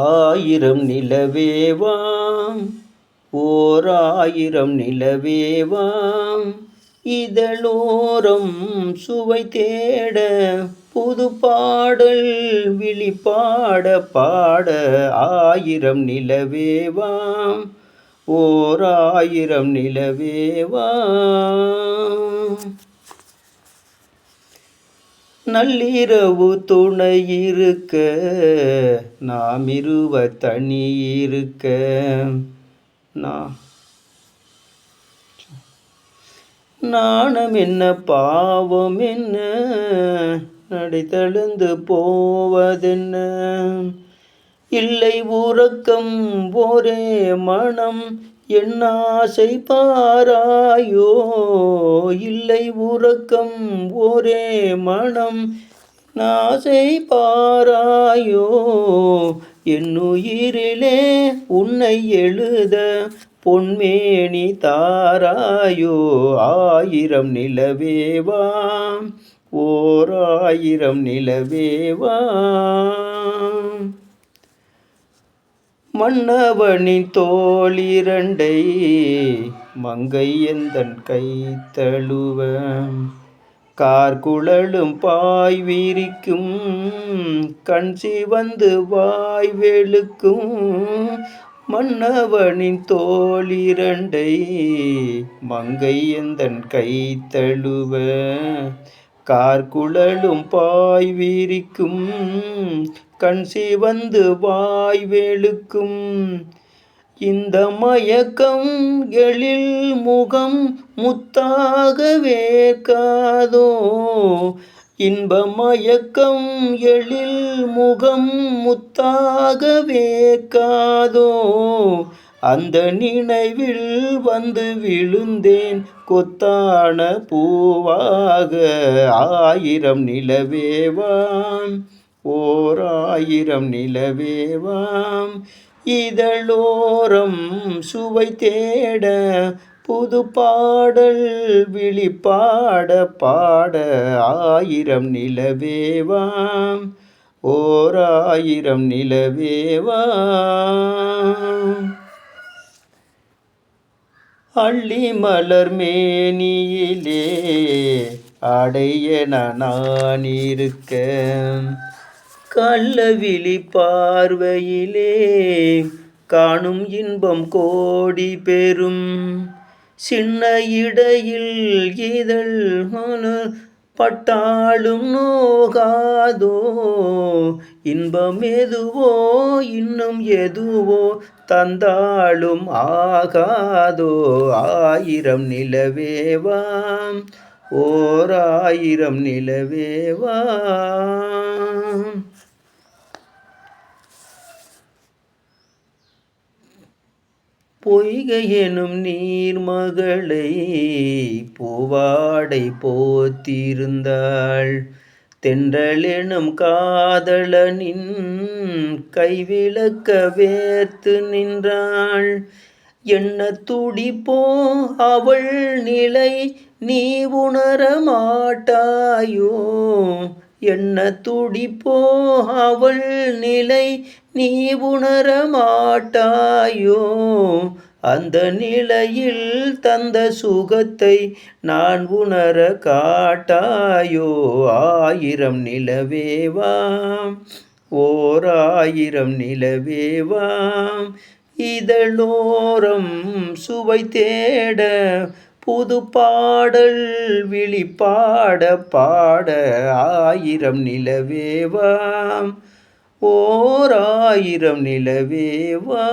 ஆயிரம் நிலவேவாம் ஓர் ஆயிரம் நிலவேவாம் இதழோரம் சுவை தேட புது பாடல் விழிப்பாட பாட ஆயிரம் நிலவேவாம் ஓர் ஆயிரம் நிலவேவாம். நள்ளிரவு துணை இருக்க நாம் இருவர் தனி இருக்க நாணம் என்ன பாவம் என்ன நடை தழுந்து போவதென்ன இல்லை உறக்கம் ஒரே மனம் என்னாசை பாராயோ இல்லை உறக்கம் ஒரே மனம் நாசை பாராயோ என்னுயிரிலே உன்னை எழுத பொன்மேனி தாராயோ ஆயிரம் நிலவேவாம் ஓர் ஆயிரம் நிலவேவாம். மன்னவனின் தோளிரண்டை மங்கை எந்தன் கை தழுவ கார்குழலும் பாய் விரிக்கும் கண் சிவந்து வாய் வெளுக்கும் மன்னவனின் தோளிரண்டை மங்கை எந்தன் கை தழுவ கார்குழலும் பாய் விரிக்கும் கண் சிவந்து வாய் வெளுக்கும் இந்த மயக்கம் எழில் முகம் முத்தாக வேர்க்காதோ இன்ப மயக்கம் எழில் முகம் முத்தாக வேர்க்காதோ அந்த நினைவில் வந்து விழுந்தேன் கொத்தான பூவாக ஆயிரம் நிலவேவாம் ஓர் ஆயிரம் நிலவேவாம் இதழோரம் சுவை தேட புது பாடல் விழிப்பாட பாட ஆயிரம் நிலவேவாம் ஓர் ஆயிரம் நிலவேவாம். அள்ளி மலர் மேனியிலே அடைய நான் இருக்க கள்ளவிழி பார்வையிலே காணும் இன்பம் கோடி பெறும் சின்ன இடையில் இதழ் பட்டாலும் நோகாதோ இன்பம் எதுவோ இன்னும் எதுவோ தந்தாலும் ஆகாதோ ஆயிரம் நிலவேவாம் ஓர் ஆயிரம் நிலவேவாம். பொய்கை எனும் நீர்மகளை பூவாடை போத்திருந்தாள் தென்றலெனும் காதலனின் கைவிளக்க வேர்த்து நின்றாள் என்ன துடிப்போ அவள் நிலை நீ உணர மாட்டாயோ என்ன துடிப்போ அவள் நிலை நீ உணர மாட்டாயோ அந்த நிலையில் தந்த சுகத்தை நான் உணர காட்டாயோ ஆயிரம் நிலவேவாம் ஓர் ஆயிரம் நிலவேவாம் இதழோரம் சுவை தேட புது பாடல் விழிப்பாட பாட ஆயிரம் நிலவேவாம் ஓர் ஆயிரம் நிலவேவாம்.